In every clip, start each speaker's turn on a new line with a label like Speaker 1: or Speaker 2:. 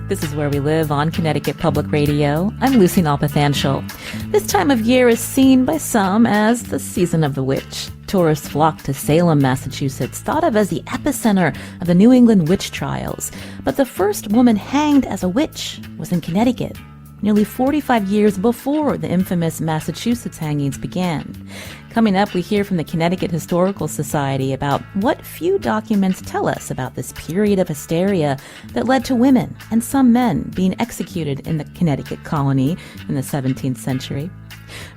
Speaker 1: This is Where We Live on Connecticut Public Radio. I'm Lucy Nalpathanchel. This time of year is seen by some as the season of the witch. Tourists flock to Salem, Massachusetts, thought of as the epicenter of the New England witch trials. But the first woman hanged as a witch was in Connecticut, nearly 45 years before the infamous Massachusetts hangings began. Coming up, we hear from the Connecticut Historical Society about what few documents tell us about this period of hysteria that led to women and some men being executed in the Connecticut colony in the 17th century.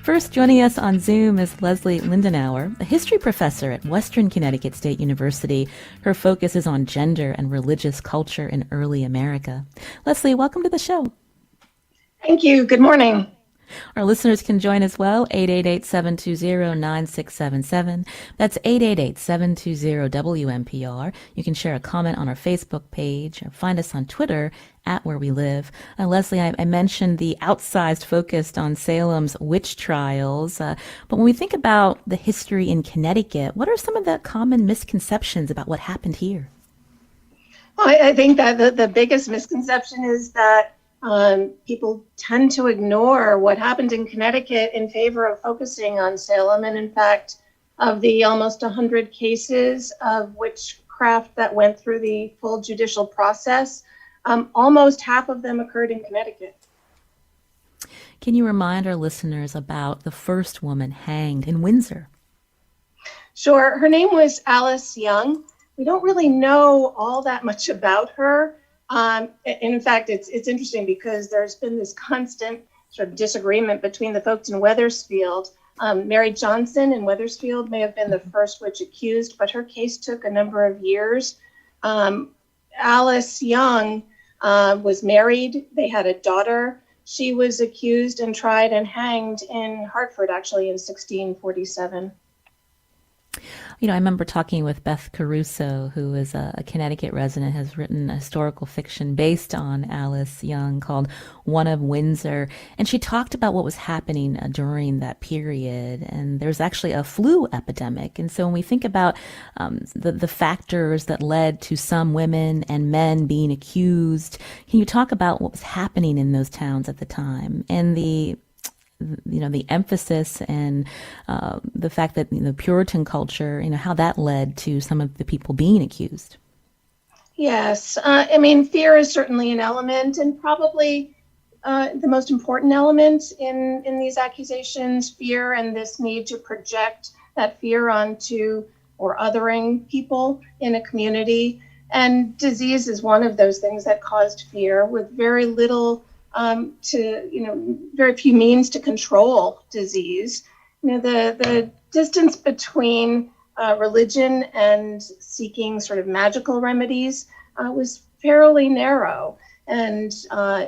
Speaker 1: First, joining us on Zoom is Leslie Lindenauer, a history professor at Western Connecticut State University. Her focus is on gender and religious culture in early America. Leslie, welcome to the show.
Speaker 2: Thank you. Good morning.
Speaker 1: Our listeners can join as well, 888-720-9677. That's 888-720-WNPR. You can share a comment on our Facebook page or find us on Twitter at Where We Live. Leslie, I mentioned the outsized focus on Salem's witch trials, but when we think about the history in Connecticut, what are some of the common misconceptions about what happened here?
Speaker 2: Well, I think that the biggest misconception is that people tend to ignore what happened in Connecticut in favor of focusing on Salem. And in fact, of the almost 100 cases of witchcraft that went through the full judicial process, almost half of them occurred in Connecticut.
Speaker 1: Can you remind our listeners about the first woman hanged in Windsor?
Speaker 2: Sure. Her name was Alice Young. We don't really know all that much about her. In fact, it's interesting because there's been this constant sort of disagreement between the folks in Wethersfield. Mary Johnson in Wethersfield may have been the first witch accused, but her case took a number of years. Alice Young was married. They had a daughter. She was accused and tried and hanged in Hartford, actually, in 1647.
Speaker 1: You know, I remember talking with Beth Caruso, who is a Connecticut resident, has written a historical fiction based on Alice Young called One of Windsor. And she talked about what was happening during that period. And there's actually a flu epidemic. And so when we think about the factors that led to some women and men being accused, can you talk about what was happening in those towns at the time and the emphasis and the fact that, Puritan culture, how that led to some of the people being accused?
Speaker 2: Yes. Fear is certainly an element, and probably the most important element in these accusations, fear and this need to project that fear onto or othering people in a community. And disease is one of those things that caused fear, with very little very few means to control disease. The distance between religion and seeking sort of magical remedies was fairly narrow, and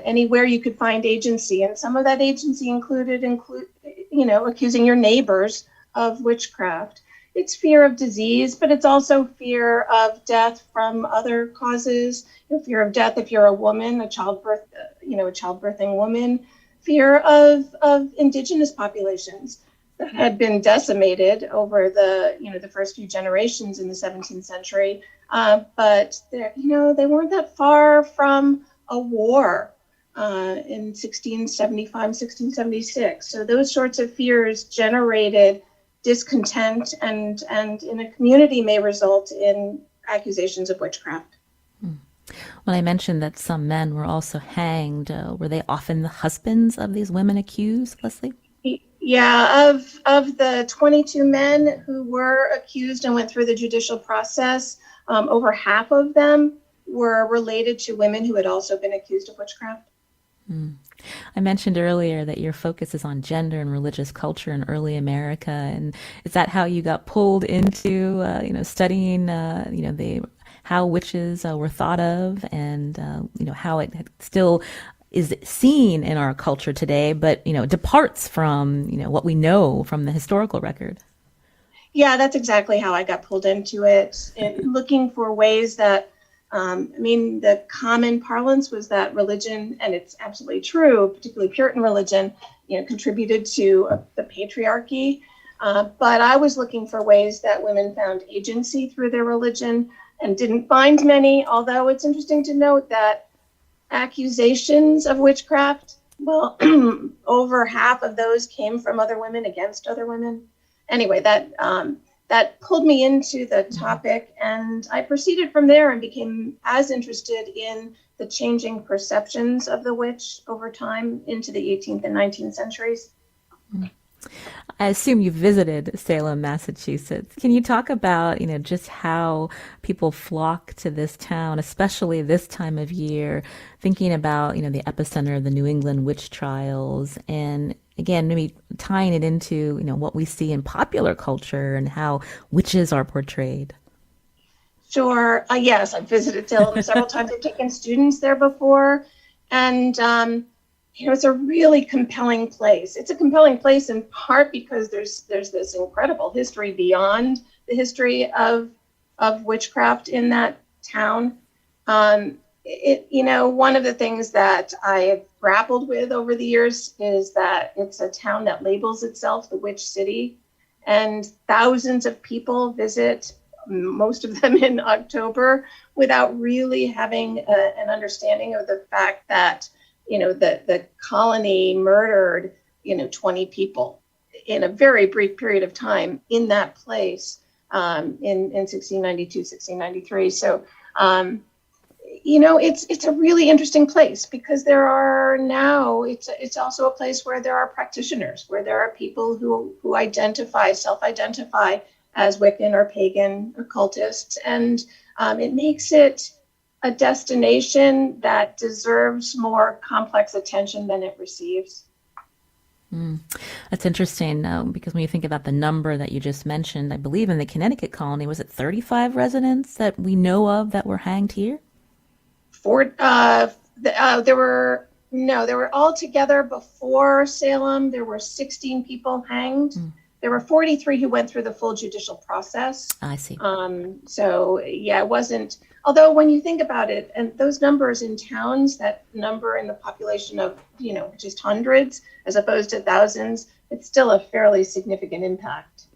Speaker 2: anywhere you could find agency, and some of that agency included accusing your neighbors of witchcraft. It's fear of disease, but it's also fear of death from other causes. Fear of death if you're a woman, a childbirthing woman. Fear of indigenous populations that had been decimated over the first few generations in the 17th century. But they weren't that far from a war in 1675, 1676. So those sorts of fears generated discontent and in a community may result in accusations of witchcraft.
Speaker 1: When I mentioned that some men were also hanged, were they often the husbands of these women accused, Leslie?
Speaker 2: Yeah, of the 22 men who were accused and went through the judicial process, over half of them were related to women who had also been accused of witchcraft.
Speaker 1: I mentioned earlier that your focus is on gender and religious culture in early America, and is that how you got pulled into, studying, how witches were thought of, and how it still is seen in our culture today, but departs from what we know from the historical record?
Speaker 2: Yeah, that's exactly how I got pulled into it, looking for ways that. The common parlance was that religion, and it's absolutely true, particularly Puritan religion, contributed to the patriarchy. But I was looking for ways that women found agency through their religion and didn't find many, although it's interesting to note that accusations of witchcraft. Well, over half of those came from other women against other women. Anyway, that pulled me into the topic, and I proceeded from there and became as interested in the changing perceptions of the witch over time into the 18th and 19th centuries.
Speaker 1: I assume you visited Salem, Massachusetts. Can you talk about, just how people flock to this town, especially this time of year, thinking about, the epicenter of the New England witch trials, and again, maybe tying it into, what we see in popular culture and how witches are portrayed?
Speaker 2: Sure. Yes, I've visited Salem several times. I've taken students there before, and it's a really compelling place. It's a compelling place in part because there's this incredible history beyond the history of witchcraft in that town. One of the things that I have grappled with over the years is that it's a town that labels itself the Witch City, and thousands of people visit, most of them in October, without really having an understanding of the fact that the colony murdered 20 people in a very brief period of time in that place in 1692, 1693. So it's a really interesting place because there are now, it's also a place where there are practitioners, where there are people who self-identify as Wiccan or pagan occultists, and it makes it a destination that deserves more complex attention than it receives.
Speaker 1: That's interesting because when you think about the number that you just mentioned, I believe in the Connecticut colony, was it 35 residents that we know of that were hanged here?
Speaker 2: There were altogether before Salem, there were 16 people hanged. There were 43 who went through the full judicial process.
Speaker 1: I see.
Speaker 2: It wasn't, although when you think about it, and those numbers in towns, that number in the population of, just hundreds as opposed to thousands, it's still a fairly significant impact.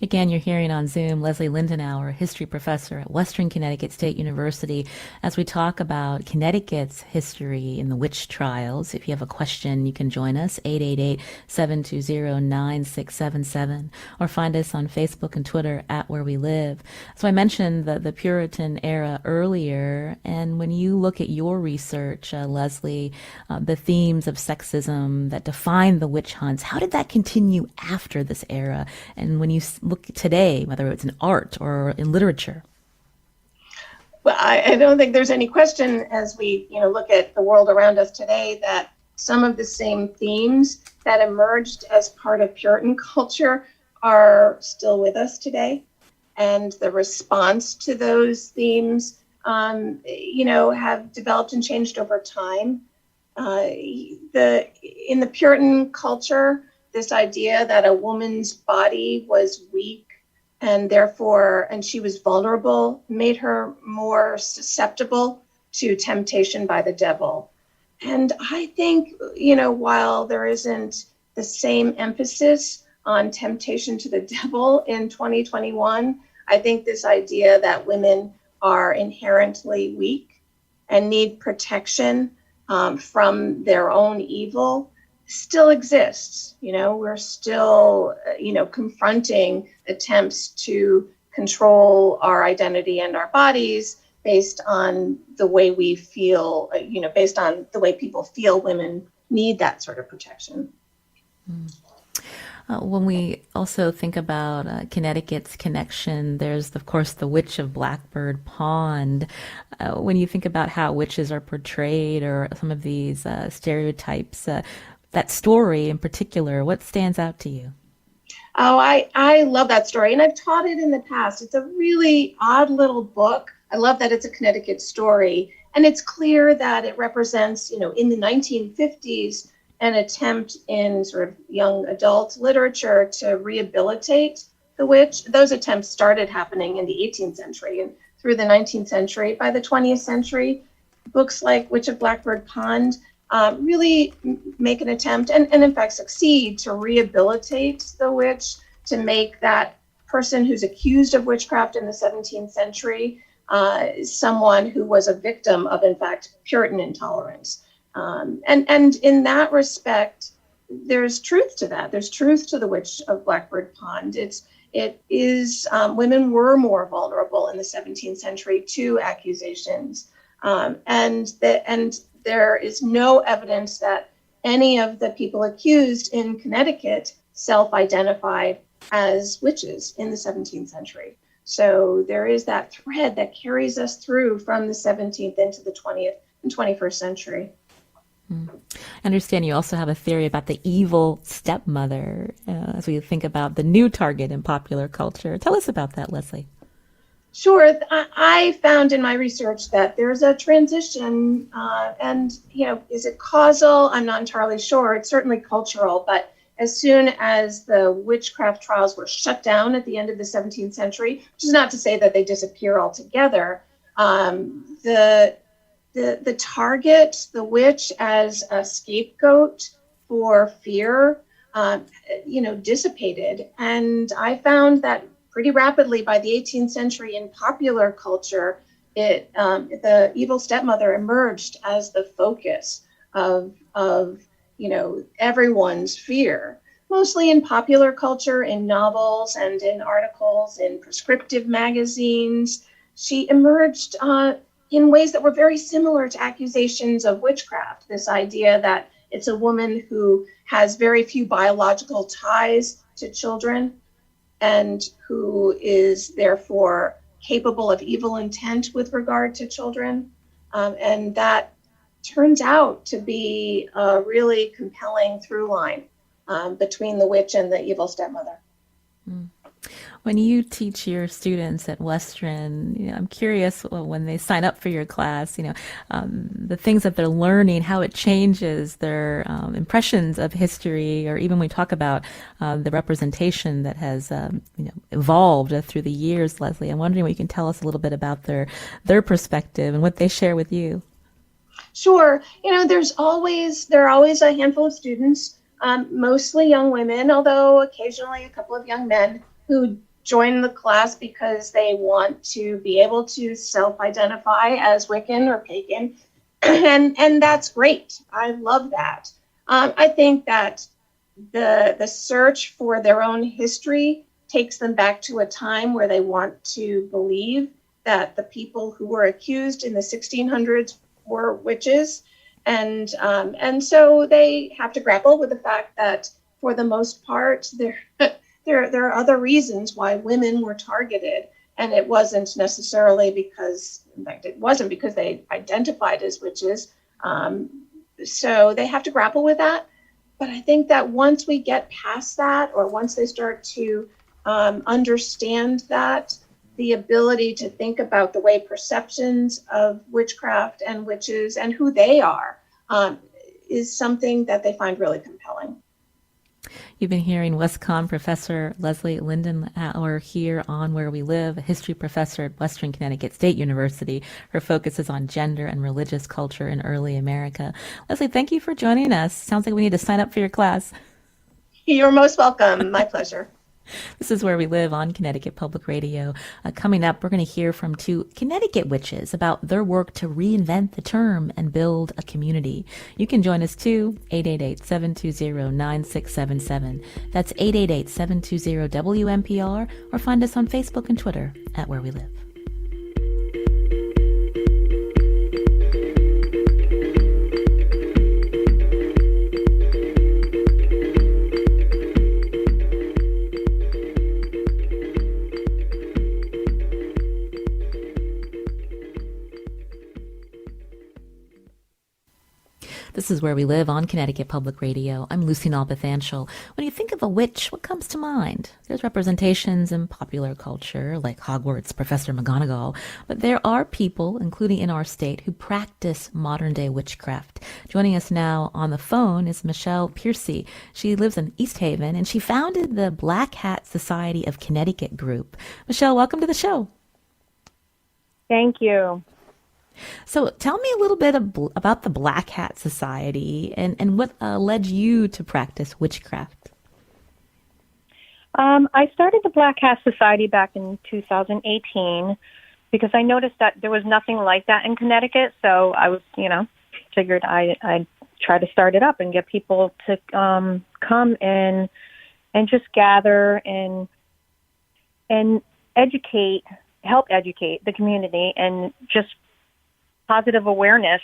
Speaker 1: Again, you're hearing on Zoom Leslie Lindenauer, a history professor at Western Connecticut State University, as we talk about Connecticut's history in the witch trials. If you have a question, you can join us, 888-720-9677, or find us on Facebook and Twitter at Where We Live. So I mentioned the Puritan era earlier, and when you look at your research, Leslie, the themes of sexism that define the witch hunts, how did that continue after this era? And when you look today, whether it's in art or in literature?
Speaker 2: Well, I don't think there's any question as we look at the world around us today that some of the same themes that emerged as part of Puritan culture are still with us today. And the response to those themes, have developed and changed over time. In the Puritan culture, this idea that a woman's body was weak and she was vulnerable made her more susceptible to temptation by the devil. And I think, while there isn't the same emphasis on temptation to the devil in 2021, I think this idea that women are inherently weak and need protection from their own evil still exists. We're still, confronting attempts to control our identity and our bodies based on the way we feel, based on the way people feel women need that sort of protection.
Speaker 1: When we also think about Connecticut's connection, there's, of course, the Witch of Blackbird Pond. When you think about how witches are portrayed or some of these stereotypes, that story in particular, what stands out to you?
Speaker 2: Oh, I love that story, and I've taught it in the past. It's a really odd little book. I love that it's a Connecticut story, and it's clear that it represents, in the 1950s, an attempt in sort of young adult literature to rehabilitate the witch. Those attempts started happening in the 18th century and through the 19th century. By the 20th century, books like Witch of Blackbird Pond really make an attempt and in fact succeed to rehabilitate the witch, to make that person who's accused of witchcraft in the 17th century someone who was a victim of, in fact, Puritan intolerance. And in that respect, there's truth to that. There's truth to the witch of Blackbird Pond. It is women were more vulnerable in the 17th century to accusations, and there is no evidence that any of the people accused in Connecticut self-identified as witches in the 17th century. So there is that thread that carries us through from the 17th into the 20th and 21st century.
Speaker 1: I understand you also have a theory about the evil stepmother as we think about the new target in popular culture. Tell us about that, Leslie.
Speaker 2: Sure. I found in my research that there's a transition, and, is it causal? I'm not entirely sure. It's certainly cultural, but as soon as the witchcraft trials were shut down at the end of the 17th century, which is not to say that they disappear altogether, the target, the witch as a scapegoat for fear, dissipated. And I found that pretty rapidly by the 18th century in popular culture, the evil stepmother emerged as the focus of everyone's fear, mostly in popular culture, in novels and in articles, in prescriptive magazines. She emerged in ways that were very similar to accusations of witchcraft. This idea that it's a woman who has very few biological ties to children and who is therefore capable of evil intent with regard to children. And that turns out to be a really compelling through line between the witch and the evil stepmother.
Speaker 1: When you teach your students at Western, I'm curious when they sign up for your class, the things that they're learning, how it changes their impressions of history, or even when we talk about the representation that has, evolved through the years, Leslie. I'm wondering what you can tell us a little bit about their perspective and what they share with you.
Speaker 2: Sure. There are always a handful of students, mostly young women, although occasionally a couple of young men who join the class because they want to be able to self-identify as Wiccan or pagan. And that's great. I love that. I think that the search for their own history takes them back to a time where they want to believe that the people who were accused in the 1600s were witches. And so they have to grapple with the fact that for the most part, there are other reasons why women were targeted, and it wasn't necessarily because, in fact, it wasn't because they identified as witches. So they have to grapple with that. But I think that once we get past that, or once they start to understand that, the ability to think about the way perceptions of witchcraft and witches and who they are is something that they find really compelling.
Speaker 1: You've been hearing WestConn professor Leslie Lindenauer here on Where We Live, a history professor at Western Connecticut State University. Her focus is on gender and religious culture in early America. Leslie, thank you for joining us. Sounds like we need to sign up for your class.
Speaker 2: You're most welcome. My pleasure.
Speaker 1: This is Where We Live on Connecticut Public Radio. Coming up, we're going to hear from two Connecticut witches about their work to reinvent the term and build a community. You can join us too, 888-720-9677. That's 888-720-WNPR, or find us on Facebook and Twitter at Where We Live. This is Where We Live on Connecticut Public Radio. I'm Lucy Nalpathanchel. When you think of a witch, what comes to mind? There's representations in popular culture, like Hogwarts Professor McGonagall, but there are people, including in our state, who practice modern-day witchcraft. Joining us now on the phone is Michelle Piercey. She lives in East Haven, and she founded the Black Hat Society of Connecticut group. Michelle, welcome to the show.
Speaker 3: Thank you.
Speaker 1: So tell me a little bit about the Black Hat Society and what led you to practice witchcraft.
Speaker 3: I started the Black Hat Society back in 2018, because I noticed that there was nothing like that in Connecticut. So I was, figured I'd try to start it up and get people to come and just gather and help educate the community, and just positive awareness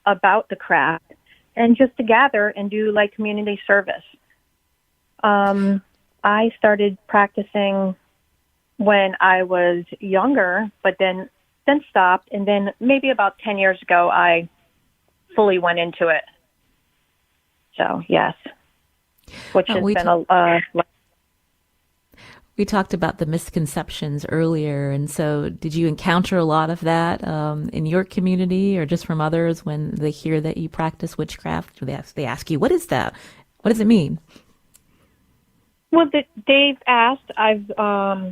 Speaker 3: about the craft, and just to gather and do like community service. I started practicing when I was younger, but then stopped. And then maybe about 10 years ago, I fully went into it. So, yes, which has been
Speaker 1: We talked about the misconceptions earlier, and so did you encounter a lot of that in your community, or just from others when they hear that you practice witchcraft? They ask you, "What is that? What does it mean?"
Speaker 3: Well, they've asked. I've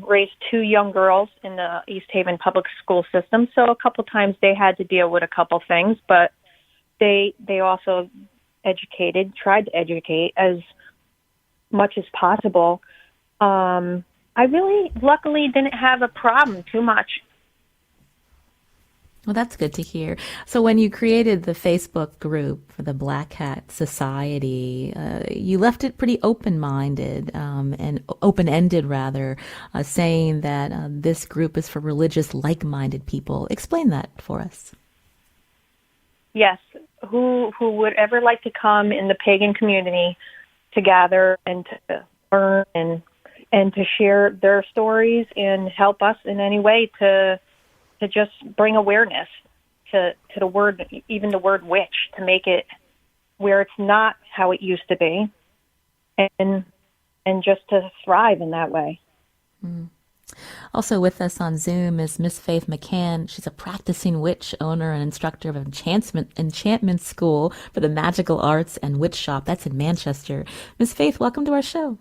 Speaker 3: raised 2 young girls in the East Haven public school system, so a couple times they had to deal with a couple things, but they also tried to educate as much as possible. I really, luckily, didn't have a problem too much.
Speaker 1: Well, that's good to hear. So when you created the Facebook group for the Black Hat Society, you left it pretty open-minded and open-ended, rather, saying that this group is for religious, like-minded people. Explain that for us.
Speaker 3: Yes, who would ever like to come in the pagan community to gather and to learn and to share their stories and help us in any way to just bring awareness to the word, even the word witch, to make it where it's not how it used to be, and just to thrive in that way.
Speaker 1: Mm. Also with us on Zoom is Miss Faith McCann. She's a practicing witch, owner and instructor of Enchantment School for the Magical Arts and Witch Shop. That's in Manchester. Miss Faith, welcome to our show.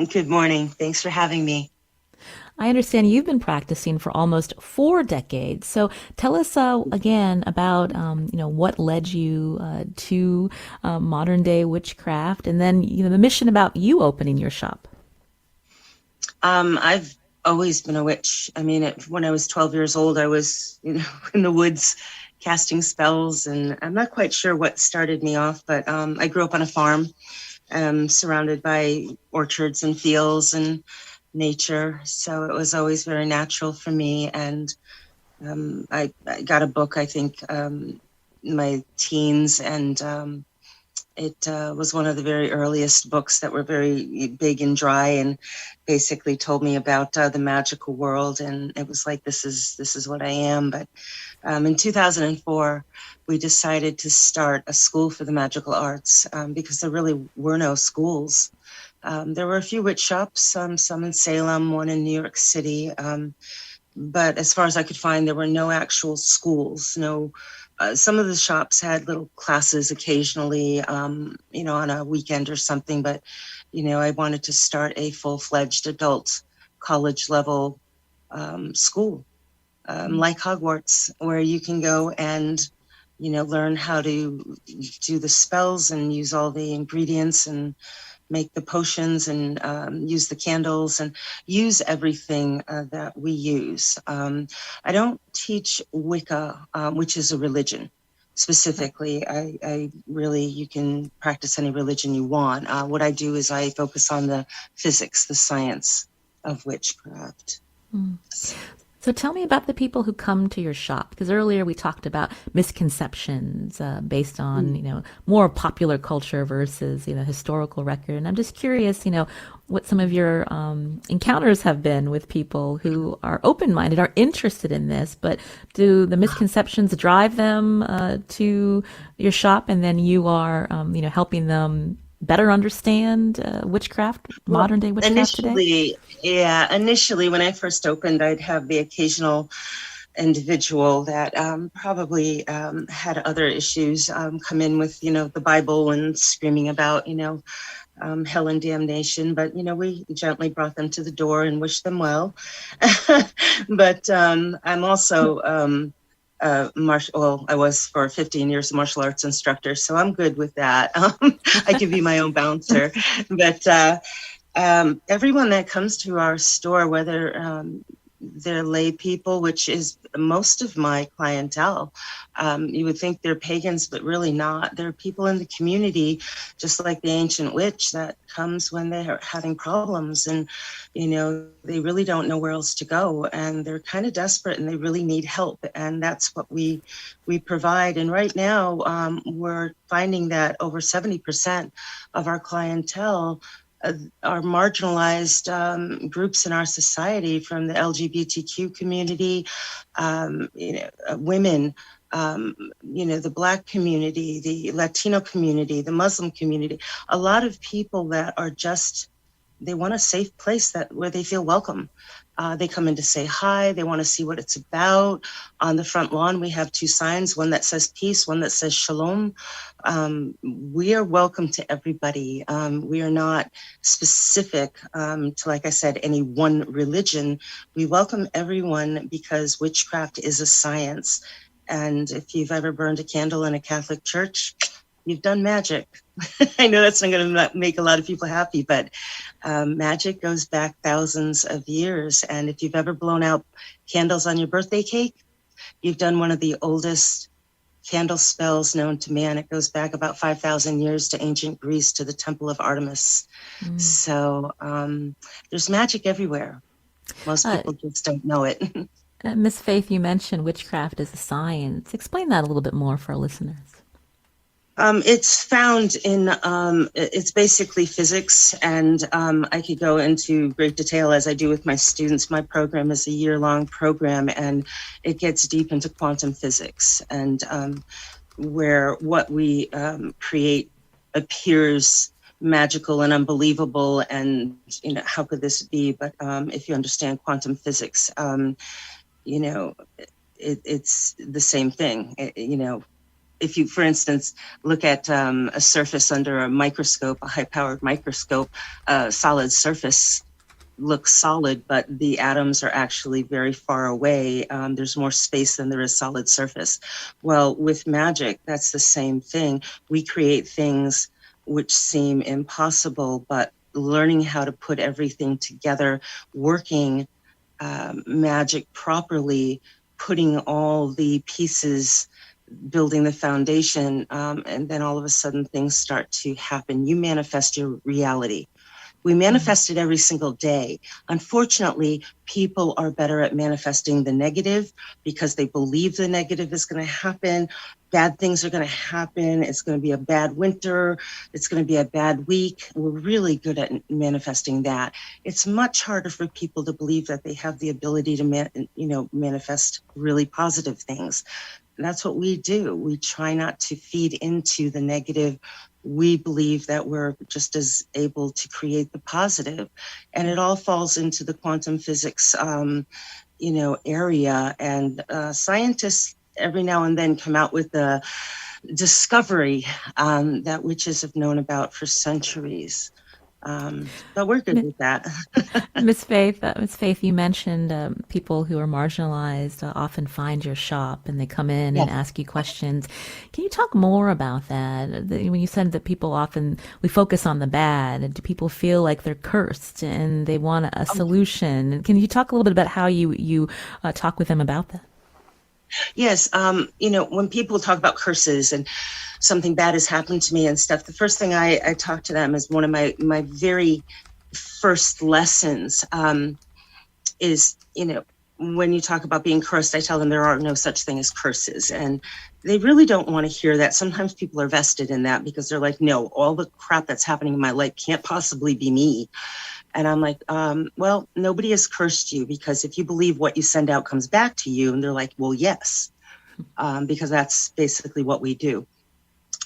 Speaker 4: Good morning. Thanks for having me.
Speaker 1: I understand you've been practicing for almost 4 decades. So tell us again about what led you to modern day witchcraft, and then the mission about you opening your shop.
Speaker 4: I've always been a witch. I mean, when I was 12 years old, I was in the woods casting spells, and I'm not quite sure what started me off, but I grew up on a farm, surrounded by orchards and fields and nature. So it was always very natural for me. And I got a book, I think, in my teens, and it was one of the very earliest books that were very big and dry, and basically told me about the magical world. And it was like, this is what I am. But in 2004, we decided to start a school for the magical arts because there really were no schools. There were a few witch shops, some in Salem, one in New York City. But as far as I could find, there were no actual schools. Some of the shops had little classes occasionally, on a weekend or something. But, I wanted to start a full-fledged adult college level school, like Hogwarts, where you can go and, learn how to do the spells and use all the ingredients and make the potions and use the candles and use everything that we use. I don't teach Wicca, which is a religion specifically. I really, you can practice any religion you want. What I do is I focus on the physics, the science of witchcraft.
Speaker 1: Mm. So tell me about the people who come to your shop, because earlier we talked about misconceptions based on, more popular culture versus, historical record. And I'm just curious, what some of your encounters have been with people who are open-minded, are interested in this, but do the misconceptions drive them to your shop, and then you are, helping them better understand witchcraft, modern day witchcraft today?
Speaker 4: Initially when I first opened, I'd have the occasional individual that probably had other issues come in with, the Bible and screaming about, hell and damnation. But, we gently brought them to the door and wished them well. But I'm also I was for 15 years a martial arts instructor, so I'm good with that. I give you my own bouncer. But everyone that comes to our store, whether they're lay people, which is most of my clientele. You would think they're pagans, but really not. They're people in the community, just like the ancient witch that comes when they're having problems, and they really don't know where else to go, and they're kind of desperate, and they really need help, and that's what we provide. And right now, we're finding that over 70% of our clientele are marginalized groups in our society, from the LGBTQ community, women, the Black community, the Latino community, the Muslim community. A lot of people that are they want a safe place where they feel welcome. They come in to say hi. They want to see what it's about. On the front lawn, we have 2 signs, one that says peace, one that says shalom. We are welcome to everybody. We are not specific to, like I said, any one religion. We welcome everyone because witchcraft is a science. And if you've ever burned a candle in a Catholic church, you've done magic. I know that's not going to make a lot of people happy, but magic goes back thousands of years. And if you've ever blown out candles on your birthday cake, you've done one of the oldest candle spells known to man. It goes back about 5,000 years to ancient Greece, to the Temple of Artemis. So there's magic everywhere. Most people just don't know it.
Speaker 1: Miss Faith, you mentioned witchcraft as a science. Explain that a little bit more for our listeners.
Speaker 4: It's found in, it's basically physics, and I could go into great detail as I do with my students. My program is a year-long program, and it gets deep into quantum physics, and where what we create appears magical and unbelievable, and how could this be? But if you understand quantum physics, it's the same thing. If you, for instance, look at a surface under a microscope, a high-powered microscope, a solid surface looks solid, but the atoms are actually very far away. There's more space than there is solid surface. Well, with magic, that's the same thing. We create things which seem impossible, but learning how to put everything together, working magic properly, putting all the pieces, building the foundation, and then all of a sudden things start to happen. You manifest your reality. We manifest it every single day. Unfortunately, people are better at manifesting the negative because they believe the negative is going to happen. Bad things are going to happen. It's going to be a bad winter. It's going to be a bad week. We're really good at manifesting that. It's much harder for people to believe that they have the ability to manifest really positive things. And that's what we do. We try not to feed into the negative. We believe that we're just as able to create the positive, and it all falls into the quantum physics, area. And scientists every now and then come out with a discovery that witches have known about for centuries. But we're good with that.
Speaker 1: Miss Faith, you mentioned people who are marginalized often find your shop and they come in and ask you questions. Can you talk more about that? When you said that people often, we focus on the bad, do people feel like they're cursed and they want a solution? Can you talk a little bit about how you talk with them about that?
Speaker 4: Yes. When people talk about curses and something bad has happened to me and stuff, the first thing I talk to them is one of my very first lessons is, when you talk about being cursed, I tell them there are no such thing as curses. And they really don't want to hear that. Sometimes people are vested in that because they're like, no, all the crap that's happening in my life can't possibly be me. And I'm like, well, nobody has cursed you, because if you believe what you send out comes back to you. And they're like, well, yes, because that's basically what we do.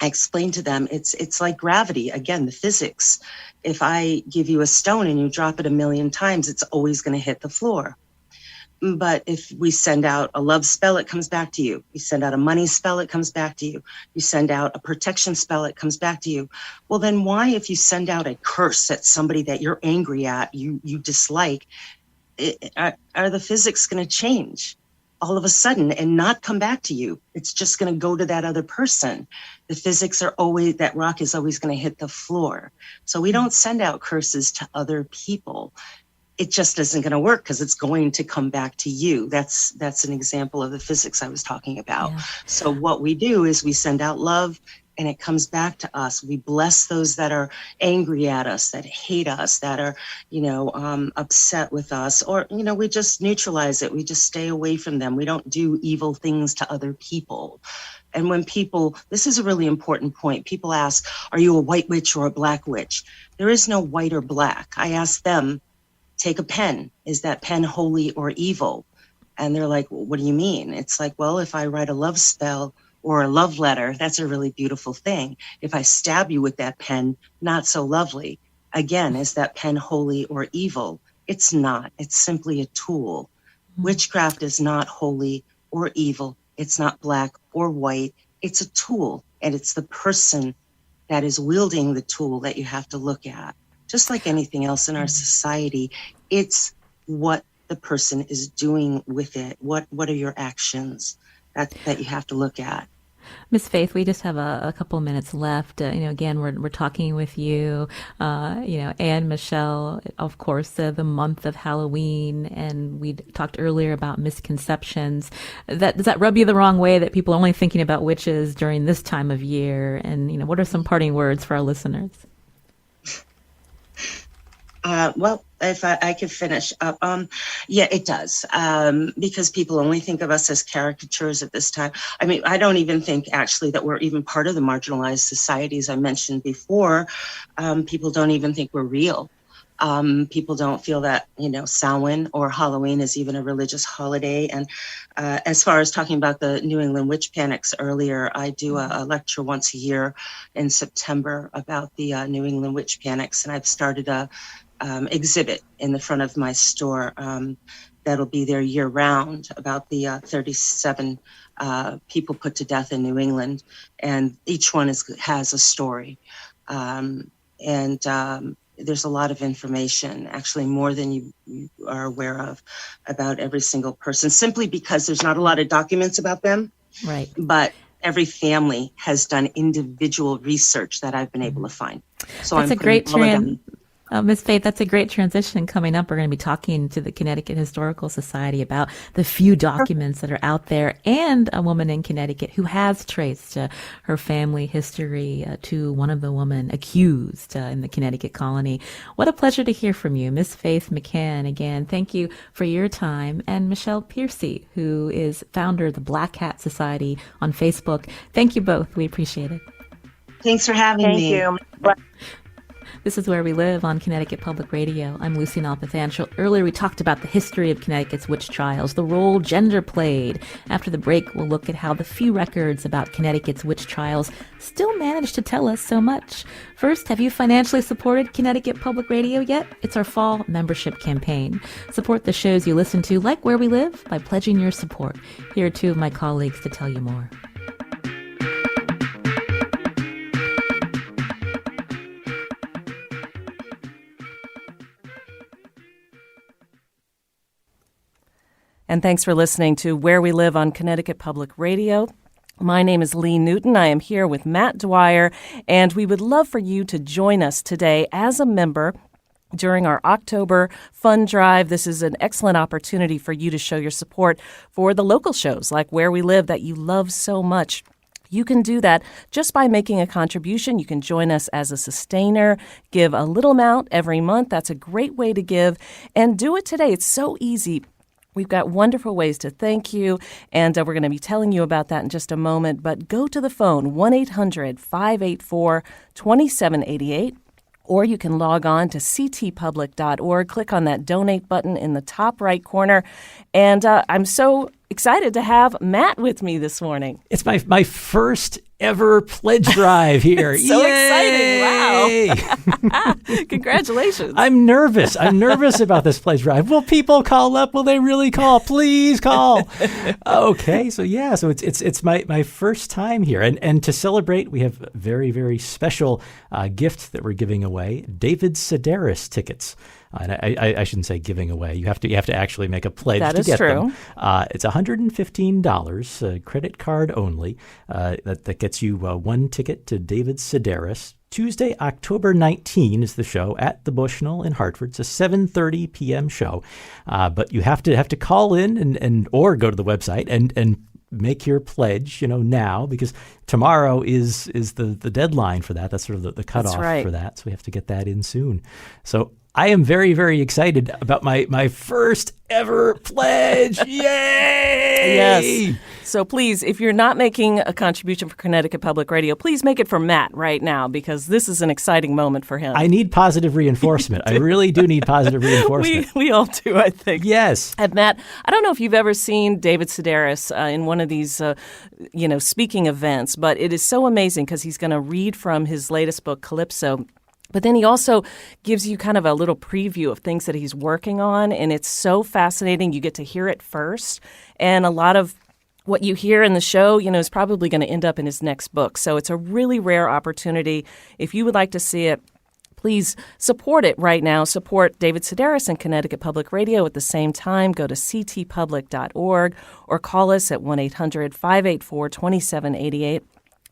Speaker 4: I explain to them, it's like gravity. Again, the physics. If I give you a stone and you drop it 1,000,000 times, it's always going to hit the floor. But if we send out a love spell, it comes back to you. You send out a money spell, it comes back to you. You send out a protection spell, it comes back to you. Well, then why, if you send out a curse at somebody that you're angry at, you dislike, are the physics going to change all of a sudden and not come back to you? It's just going to go to that other person. The physics are always, that rock is always going to hit the floor. So we don't send out curses to other people. it just isn't going to work because it's going to come back to you. That's an example of the physics I was talking about.
Speaker 1: Yeah.
Speaker 4: So what we do is we send out love and it comes back to us. We bless those that are angry at us, that hate us, that are, upset with us, or, we just neutralize it. We just stay away from them. We don't do evil things to other people. And when people, this is a really important point. People ask, are you a white witch or a black witch? There is no white or black. I ask them, take a pen. Is that pen holy or evil? And they're like, well, what do you mean? It's like, well, if I write a love spell or a love letter, that's a really beautiful thing. If I stab you with that pen, not so lovely. Again, is that pen holy or evil? It's not. It's simply a tool. Witchcraft is not holy or evil. It's not black or white. It's a tool, and it's the person that is wielding the tool that you have to look at. Just like anything else in our society, it's what the person is doing with it. What are your actions that you have to look at?
Speaker 1: Miss Faith, we just have a couple minutes left. Again, we're talking with you, and Michelle, of course, the month of Halloween, and we talked earlier about misconceptions. Does that rub you the wrong way that people are only thinking about witches during this time of year? And, what are some parting words for our listeners?
Speaker 4: Well, if I could finish up, yeah, it does, because people only think of us as caricatures at this time. I mean, I don't even think actually that we're even part of the marginalized societies I mentioned before. People don't even think we're real. People don't feel that, Samhain or Halloween is even a religious holiday. And as far as talking about the New England witch panics earlier, I do a lecture once a year in September about the New England witch panics, and I've started a exhibit in the front of my store that'll be there year round about the 37 people put to death in New England, and each one has a story, and there's a lot of information, actually more than you are aware of, about every single person, simply because there's not a lot of documents about them.
Speaker 1: Right.
Speaker 4: But every family has done individual research that I've been able to find. So
Speaker 1: that's a great Ms. Faith, that's a great transition. Coming up, we're going to be talking to the Connecticut Historical Society about the few documents that are out there, and a woman in Connecticut who has traced her family history to one of the women accused in the Connecticut colony. What a pleasure to hear from you, Ms. Faith McCann. Again, thank you for your time. And Michelle Piercey, who is founder of the Black Hat Society on Facebook. Thank you both. We appreciate it.
Speaker 4: Thanks for having me.
Speaker 3: Thank you.
Speaker 1: This is Where We Live on Connecticut Public Radio. I'm Lucy Nalpathanchel. Earlier, we talked about the history of Connecticut's witch trials, the role gender played. After the break, we'll look at how the few records about Connecticut's witch trials still manage to tell us so much. First, have you financially supported Connecticut Public Radio yet? It's our fall membership campaign. Support the shows you listen to, like Where We Live, by pledging your support. Here are two of my colleagues to tell you more.
Speaker 5: And thanks for listening to Where We Live on Connecticut Public Radio. My name is Lee Newton. I am here with Matt Dwyer, and we would love for you to join us today as a member during our October fund drive. This is an excellent opportunity for you to show your support for the local shows like Where We Live that you love so much. You can do that just by making a contribution. You can join us as a sustainer, give a little amount every month. That's a great way to give, and do it today. It's so easy. We've got wonderful ways to thank you, and we're going to be telling you about that in just a moment. But go to the phone, 1-800-584-2788, or you can log on to ctpublic.org. Click on that donate button in the top right corner. And I'm so excited to have Matt with me this morning.
Speaker 6: It's my first ever pledge drive here.
Speaker 5: So
Speaker 6: Yay!
Speaker 5: exciting. Wow. Congratulations.
Speaker 6: I'm nervous. I'm nervous about this pledge drive. Will people call up? Will they really call? Please call. Okay. So it's my first time here. And to celebrate, we have a very, very special gift that we're giving away, David Sedaris tickets. And I shouldn't say giving away. You have to actually make a pledge to get them. It's $115, credit card only. That gets you one ticket to David Sedaris, Tuesday, October 19 is the show at the Bushnell in Hartford. It's a 7:30 p.m. show, but you have to call in and or go to the website and make your pledge, now, because tomorrow is the deadline for that. That's sort of the cutoff for that. So we have to get that in soon. So I am very, very excited about my first ever pledge. Yay!
Speaker 5: Yes. So please, if you're not making a contribution for Connecticut Public Radio, please make it for Matt right now, because this is an exciting moment for him.
Speaker 6: I need positive reinforcement. I really do need positive reinforcement.
Speaker 5: We all do, I think.
Speaker 6: Yes.
Speaker 5: And Matt, I don't know if you've ever seen David Sedaris in one of these, speaking events, but it is so amazing because he's going to read from his latest book, Calypso. But then he also gives you kind of a little preview of things that he's working on, and it's so fascinating. You get to hear it first, and a lot of what you hear in the show, is probably going to end up in his next book. So it's a really rare opportunity. If you would like to see it, please support it right now. Support David Sedaris and Connecticut Public Radio at the same time. Go to ctpublic.org or call us at 1-800-584-2788.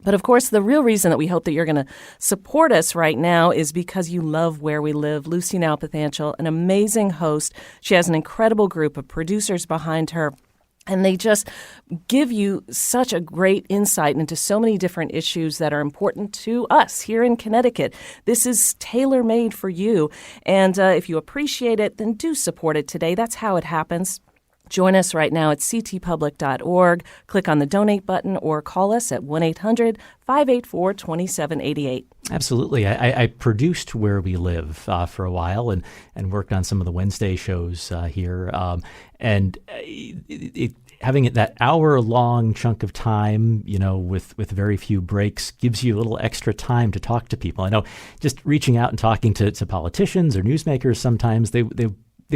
Speaker 5: But of course, the real reason that we hope that you're going to support us right now is because you love Where We Live. Lucy Nalpathanchel, an amazing host. She has an incredible group of producers behind her. And they just give you such a great insight into so many different issues that are important to us here in Connecticut. This is tailor-made for you. And if you appreciate it, then do support it today. That's how it happens. Join us right now at ctpublic.org. Click on the donate button or call us at 1-800-584-2788.
Speaker 6: Absolutely. I produced Where We Live for a while and worked on some of the Wednesday shows here. Having that hour-long chunk of time, with very few breaks, gives you a little extra time to talk to people. I know just reaching out and talking to politicians or newsmakers, sometimes they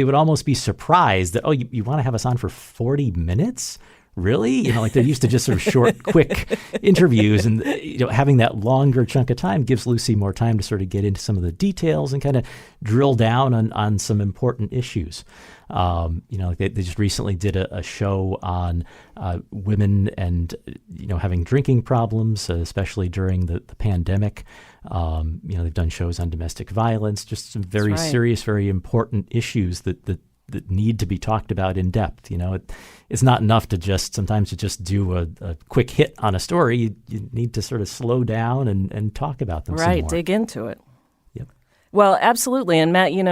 Speaker 6: would almost be surprised that, you want to have us on for 40 minutes? Really? They're used to just sort of short, quick interviews, and having that longer chunk of time gives Lucy more time to sort of get into some of the details and kind of drill down on some important issues. They just recently did a show on women and having drinking problems, especially during the pandemic. They've done shows on domestic violence, just some very serious, very important issues that need to be talked about in depth. It's not enough to just do a quick hit on a story. You need to sort of slow down and talk about them some more.
Speaker 5: Right, dig into it.
Speaker 6: Yep.
Speaker 5: Well, absolutely. And Matt, you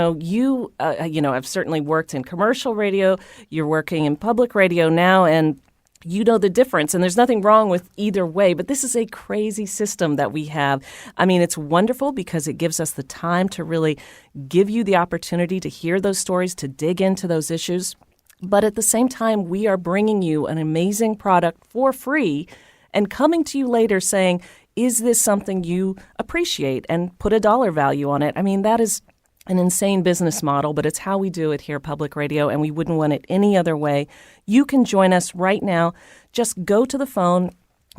Speaker 5: have certainly worked in commercial radio. You're working in public radio now, and you know the difference. And there's nothing wrong with either way, but this is a crazy system that we have. I mean, it's wonderful because it gives us the time to really give you the opportunity to hear those stories, to dig into those issues. But at the same time, we are bringing you an amazing product for free and coming to you later saying, is this something you appreciate, and put a dollar value on it? I mean, that is an insane business model, but it's how we do it here at Public Radio, and we wouldn't want it any other way. You can join us right now. Just go to the phone,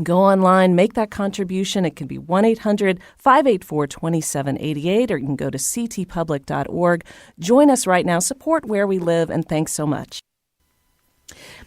Speaker 5: go online, make that contribution. It can be 1-800-584-2788, or you can go to ctpublic.org. Join us right now. Support Where We Live, and thanks so much.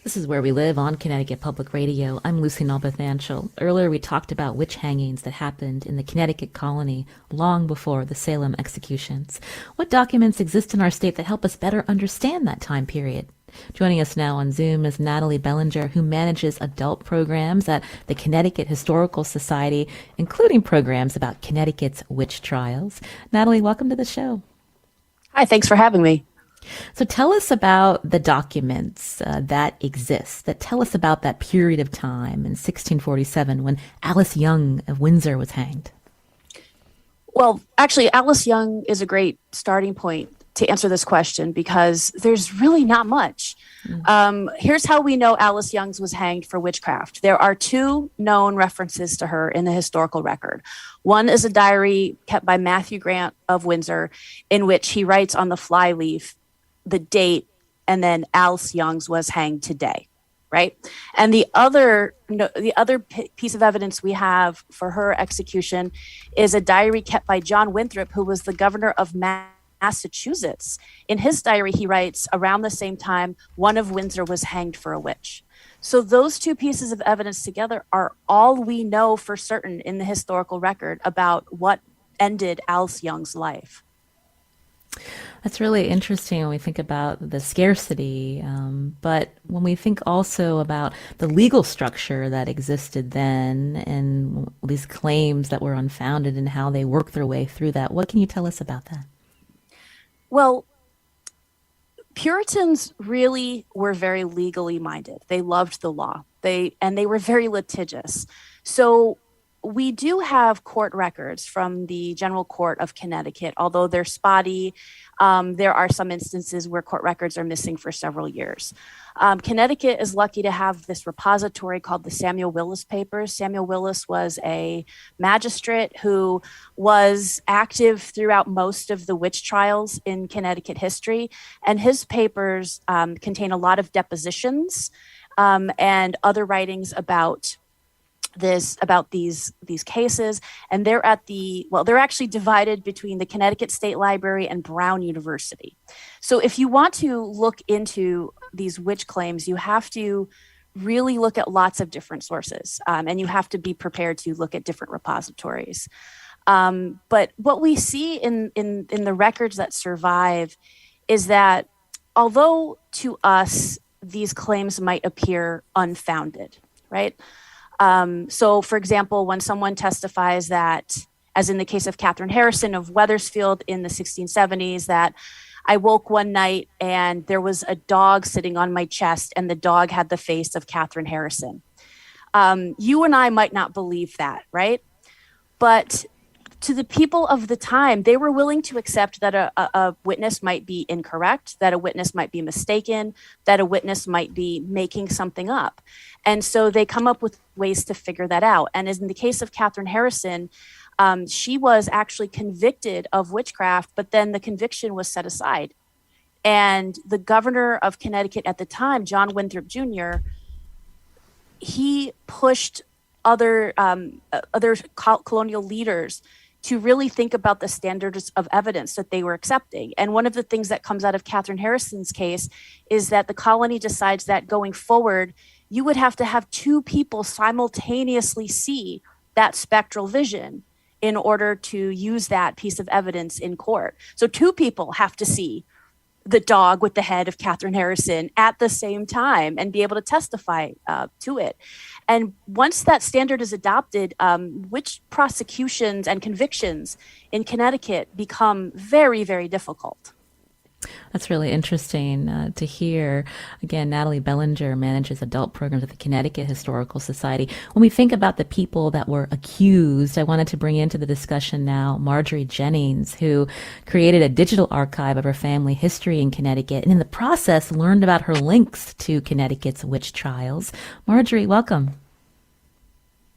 Speaker 1: This is Where We Live on Connecticut Public Radio. I'm Lucy Nalpathanchel. Earlier we talked about witch hangings that happened in the Connecticut colony long before the Salem executions. What documents exist in our state that help us better understand that time period? Joining us now on Zoom is Natalie Belanger, who manages adult programs at the Connecticut Historical Society, including programs about Connecticut's witch trials. Natalie, welcome to the show.
Speaker 7: Hi, thanks for having me.
Speaker 1: So tell us about the documents that exist, that tell us about that period of time in 1647 when Alice Young of Windsor was hanged.
Speaker 7: Well, actually, Alice Young is a great starting point to answer this question because there's really not much. Here's how we know Alice Young was hanged for witchcraft. There are two known references to her in the historical record. One is a diary kept by Matthew Grant of Windsor, in which he writes on the flyleaf the date, and then Alice Young was hanged today, right? And the other piece of evidence we have for her execution is a diary kept by John Winthrop, who was the governor of Massachusetts. In his diary, he writes, around the same time, one of Windsor was hanged for a witch. So those two pieces of evidence together are all we know for certain in the historical record about what ended Alice Young's life.
Speaker 1: That's really interesting when we think about the scarcity, but when we think also about the legal structure that existed then and these claims that were unfounded and how they worked their way through that, what can you tell us about that?
Speaker 7: Well, Puritans really were very legally minded. They loved the law. They were very litigious. So we do have court records from the General Court of Connecticut, although they're spotty. There are some instances where court records are missing for several years. Connecticut is lucky to have this repository called the Samuel Willis Papers. Samuel Willis was a magistrate who was active throughout most of the witch trials in Connecticut history, and his papers contain a lot of depositions and other writings about these cases. And they're they're actually divided between the Connecticut State Library and Brown University. So if you want to look into these witch claims, you have to really look at lots of different sources, and you have to be prepared to look at different repositories. But what we see in the records that survive is that although to us these claims might appear unfounded, right? So, for example, when someone testifies that, as in the case of Catherine Harrison of Wethersfield in the 1670s, that I woke one night and there was a dog sitting on my chest and the dog had the face of Catherine Harrison. You and I might not believe that, right? But to the people of the time, they were willing to accept that a witness might be incorrect, that a witness might be mistaken, that a witness might be making something up. And so they come up with ways to figure that out. And as in the case of Catherine Harrison, she was actually convicted of witchcraft, but then the conviction was set aside. And the governor of Connecticut at the time, John Winthrop Jr., he pushed other colonial leaders to really think about the standards of evidence that they were accepting. And one of the things that comes out of Catherine Harrison's case is that the colony decides that going forward, you would have to have two people simultaneously see that spectral vision in order to use that piece of evidence in court. So two people have to see the dog with the head of Catherine Harrison at the same time and be able to testify to it. And once that standard is adopted, witch prosecutions and convictions in Connecticut become very, very difficult.
Speaker 1: That's really interesting to hear. Again, Natalie Belanger manages adult programs at the Connecticut Historical Society. When we think about the people that were accused, I wanted to bring into the discussion now Marjorie Jennings, who created a digital archive of her family history in Connecticut, and in the process learned about her links to Connecticut's witch trials. Marjorie, welcome.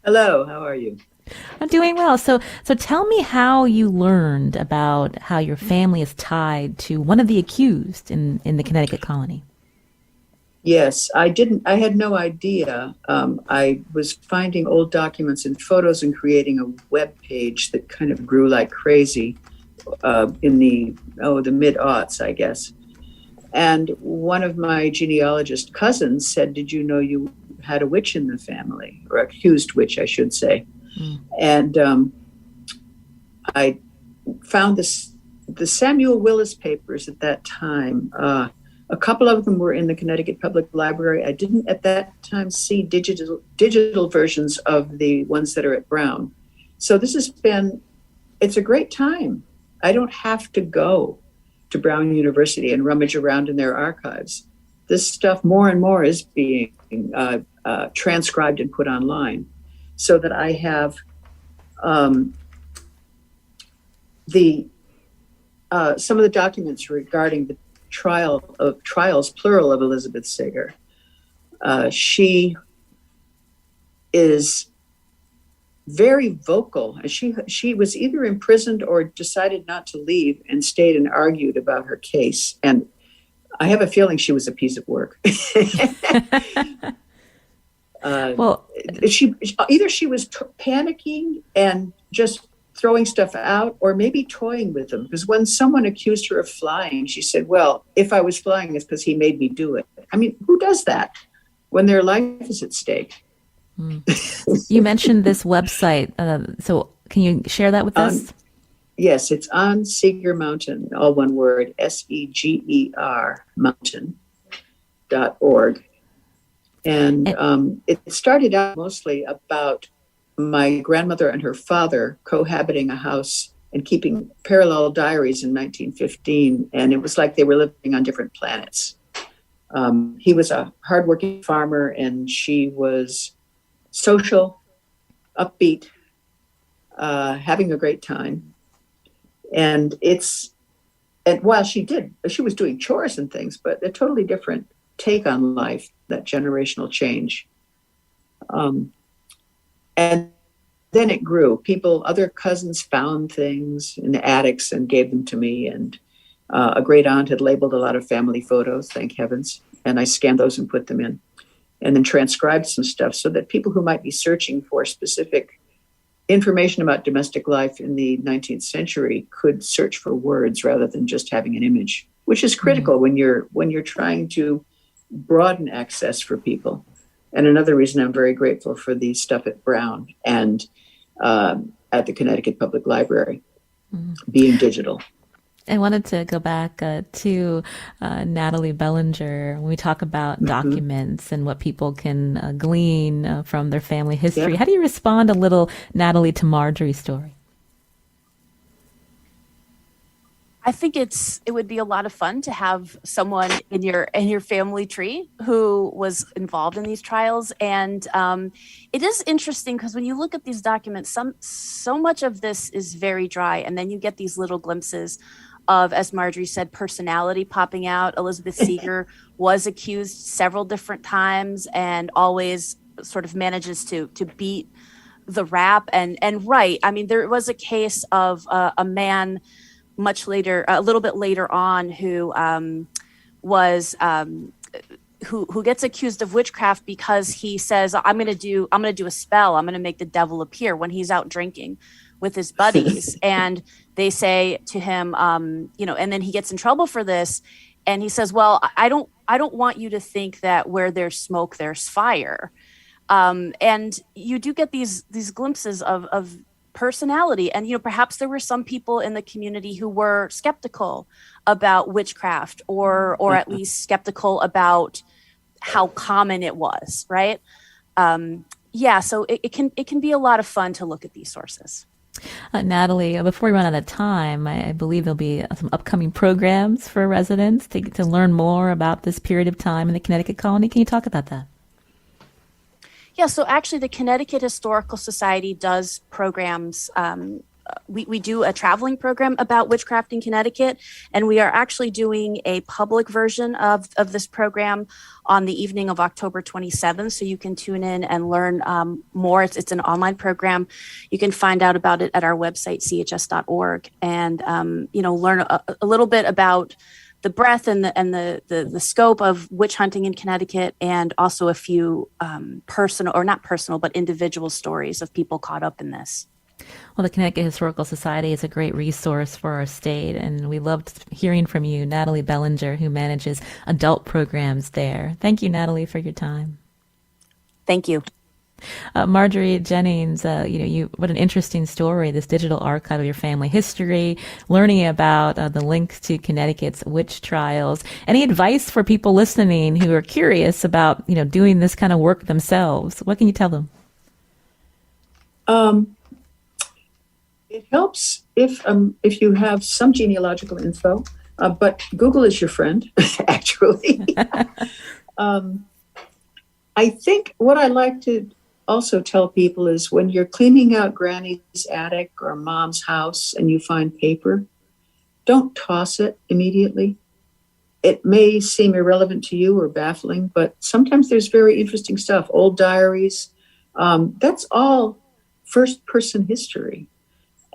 Speaker 8: Hello, how are you?
Speaker 1: I'm doing well. So tell me how you learned about how your family is tied to one of the accused in the Connecticut colony.
Speaker 8: Yes, I had no idea. I was finding old documents and photos and creating a web page that kind of grew like crazy in the mid-aughts, I guess. And one of my genealogist cousins said, "Did you know you had a witch in the family?" Or accused witch, I should say. And I found the Samuel Willis papers at that time. A couple of them were in the Connecticut Public Library. I didn't at that time see digital versions of the ones that are at Brown. So it's a great time. I don't have to go to Brown University and rummage around in their archives. This stuff more and more is being transcribed and put online, so that I have some of the documents regarding the trials, plural, of Elizabeth Sager. She is very vocal. She was either imprisoned or decided not to leave and stayed and argued about her case. And I have a feeling she was a piece of work.
Speaker 1: Well,
Speaker 8: she was panicking and just throwing stuff out, or maybe toying with them. Because when someone accused her of flying, she said, "Well, if I was flying, it's because he made me do it." I mean, who does that when their life is at stake?
Speaker 1: You mentioned this website. So can you share that with us?
Speaker 8: Yes, it's on Seeger Mountain, all one word, Seger mountain.org. And it started out mostly about my grandmother and her father cohabiting a house and keeping parallel diaries in 1915. And it was like they were living on different planets. He was a hardworking farmer and she was social, upbeat, having a great time. And while she was doing chores and things, but a totally different take on life, that generational change. And then it grew. Other cousins found things in the attics and gave them to me. And a great aunt had labeled a lot of family photos, thank heavens. And I scanned those and put them in. And then transcribed some stuff so that people who might be searching for specific information about domestic life in the 19th century could search for words rather than just having an image, which is critical when you're trying to broaden access for people. And another reason I'm very grateful for the stuff at Brown and at the Connecticut Public Library being digital.
Speaker 1: I wanted to go back to Natalie Belanger when we talk about documents and what people can glean from their family history.
Speaker 8: Yep.
Speaker 1: How do you respond a little, Natalie, to Marjorie's story?
Speaker 7: I think it would be a lot of fun to have someone in your family tree who was involved in these trials. And it is interesting because when you look at these documents, so much of this is very dry, and then you get these little glimpses of, as Marjorie said, personality popping out. Elizabeth Seeger was accused several different times and always sort of manages to beat the rap. And right, I mean, there was a case of a man much later, a little bit later on, who who gets accused of witchcraft because he says, I'm going to do a spell. I'm going to make the devil appear when he's out drinking with his buddies. And they say to him, and then he gets in trouble for this. And he says, well, I don't want you to think that where there's smoke, there's fire. And you do get these glimpses of personality. And, perhaps there were some people in the community who were skeptical about witchcraft or at least skeptical about how common it was. Right. So it can be a lot of fun to look at these sources.
Speaker 1: Natalie, before we run out of time, I believe there'll be some upcoming programs for residents to learn more about this period of time in the Connecticut colony. Can you talk about that?
Speaker 7: Yeah, so actually the Connecticut Historical Society does programs. We do a traveling program about witchcraft in Connecticut, and we are actually doing a public version of this program on the evening of October 27th. So you can tune in and learn more. It's an online program. You can find out about it at our website, chs.org, and learn a little bit about the breadth and the scope of witch hunting in Connecticut, and also a few individual stories of people caught up in this.
Speaker 1: Well, the Connecticut Historical Society is a great resource for our state, and we loved hearing from you, Natalie Belanger, who manages adult programs there. Thank you, Natalie, for your time.
Speaker 7: Thank you.
Speaker 1: Marjorie Jennings, what an interesting story, this digital archive of your family history, learning about the links to Connecticut's witch trials. Any advice for people listening who are curious about, doing this kind of work themselves? What can you tell them?
Speaker 8: It helps if you have some genealogical info, but Google is your friend, actually. I think what I like to also tell people is when you're cleaning out Granny's attic or Mom's house and you find paper, don't toss it immediately. It may seem irrelevant to you or baffling, but sometimes there's very interesting stuff. Old diaries, that's all first-person history.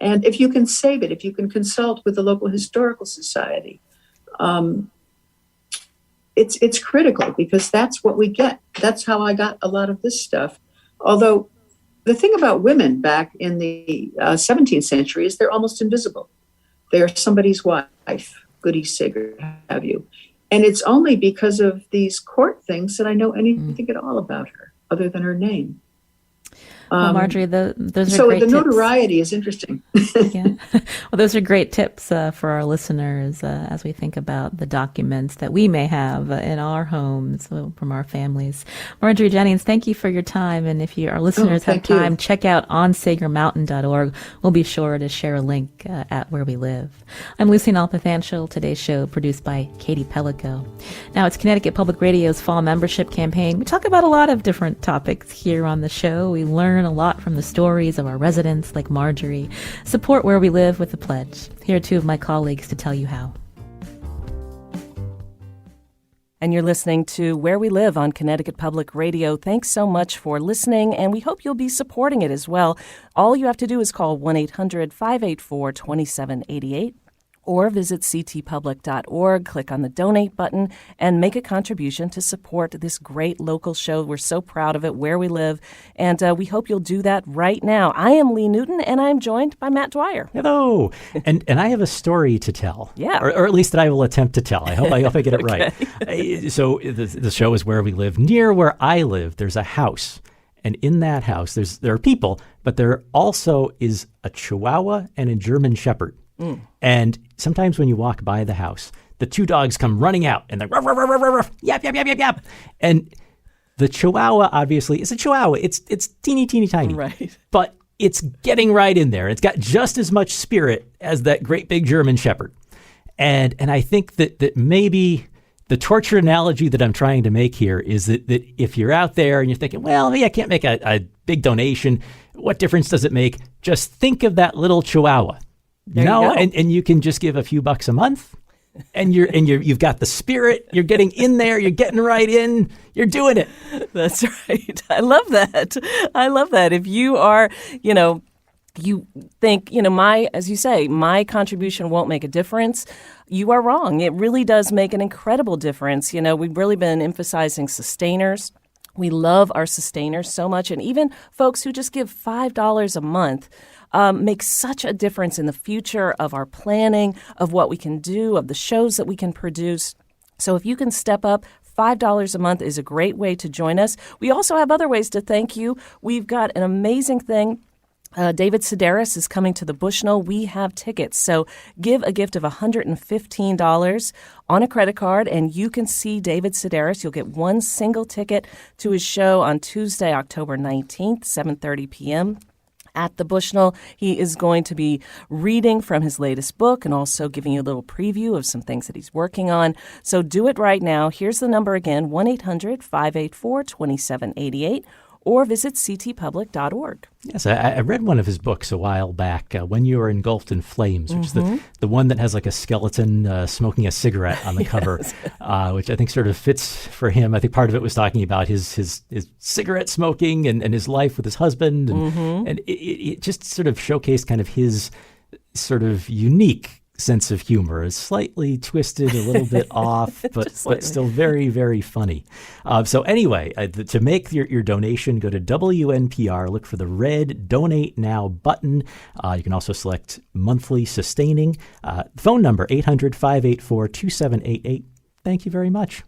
Speaker 8: And if you can save it, if you can consult with the local historical society, it's critical because that's what we get. That's how I got a lot of this stuff. Although the thing about women back in the 17th century is they're almost invisible. They're somebody's wife, Goody Sigurd, have you. And it's only because of these court things that I know anything at all about her other than her name.
Speaker 1: Well, Marjorie, those are
Speaker 8: so
Speaker 1: great
Speaker 8: the
Speaker 1: tips.
Speaker 8: notoriety is interesting.
Speaker 1: Yeah. Well, those are great tips for our listeners as we think about the documents that we may have in our homes from our families. Marjorie Jennings, thank you for your time. And if our listeners have time, check out onsagermountain.org. We'll be sure to share a link at Where We Live. I'm Lucy Nalpathanchel. Today's show produced by Katie Pellico. Now, it's Connecticut Public Radio's fall membership campaign. We talk about a lot of different topics here on the show. We learn a lot from the stories of our residents like Marjorie. Support Where We Live with a pledge. Here are two of my colleagues to tell you how.
Speaker 5: And you're listening to Where We Live on Connecticut Public Radio. Thanks so much for listening, and we hope you'll be supporting it as well. All you have to do is call 1-800-584-2788. Or visit ctpublic.org, click on the donate button, and make a contribution to support this great local show. We're so proud of it, Where We Live, and we hope you'll do that right now. I am Lee Newton, and I'm joined by Matt Dwyer.
Speaker 6: Hello, and I have a story to tell.
Speaker 5: Yeah,
Speaker 6: or at least that I will attempt to tell. I hope I get it right. So the show is Where We Live. Near where I live, there's a house, and in that house, there are people, but there also is a Chihuahua and a German Shepherd. And sometimes when you walk by the house, the two dogs come running out and they're ruff, ruff, ruff, ruff, ruff, yap, yap, yap, yap, yap. And the Chihuahua obviously is a Chihuahua. It's teeny, teeny, tiny.
Speaker 5: Right.
Speaker 6: But it's getting right in there. It's got just as much spirit as that great big German Shepherd. And I think that maybe the torture analogy that I'm trying to make here is that if you're out there and you're thinking, well, maybe I can't make a big donation, what difference does it make? Just think of that little Chihuahua. And you can just give a few bucks a month, and you've got the spirit. You're getting in there. You're getting right in. You're doing it.
Speaker 5: That's right. I love that. I love that. If you are, you think, as you say, my contribution won't make a difference. You are wrong. It really does make an incredible difference. We've really been emphasizing sustainers. We love our sustainers so much, and even folks who just give $5 a month. Makes such a difference in the future of our planning, of what we can do, of the shows that we can produce. So if you can step up, $5 a month is a great way to join us. We also have other ways to thank you. We've got an amazing thing. David Sedaris is coming to the Bushnell. We have tickets. So give a gift of $115 on a credit card, and you can see David Sedaris. You'll get one single ticket to his show on Tuesday, October 19th, 7:30 p.m. at the Bushnell. He is going to be reading from his latest book and also giving you a little preview of some things that he's working on. So do it right now. Here's the number again, 1-800-584-2788, or visit ctpublic.org.
Speaker 6: Yes, I read one of his books a while back, When You Are Engulfed in Flames, which is the one that has like a skeleton smoking a cigarette on the cover, which I think sort of fits for him. I think part of it was talking about his cigarette smoking and his life with his husband. And it just sort of showcased kind of his sort of unique sense of humor. Is slightly twisted, a little bit off, but still very, very funny. So anyway, to make your donation, go to WNPR, look for the red Donate Now button. You can also select monthly sustaining. Phone number 800-584-2788. Thank you very much.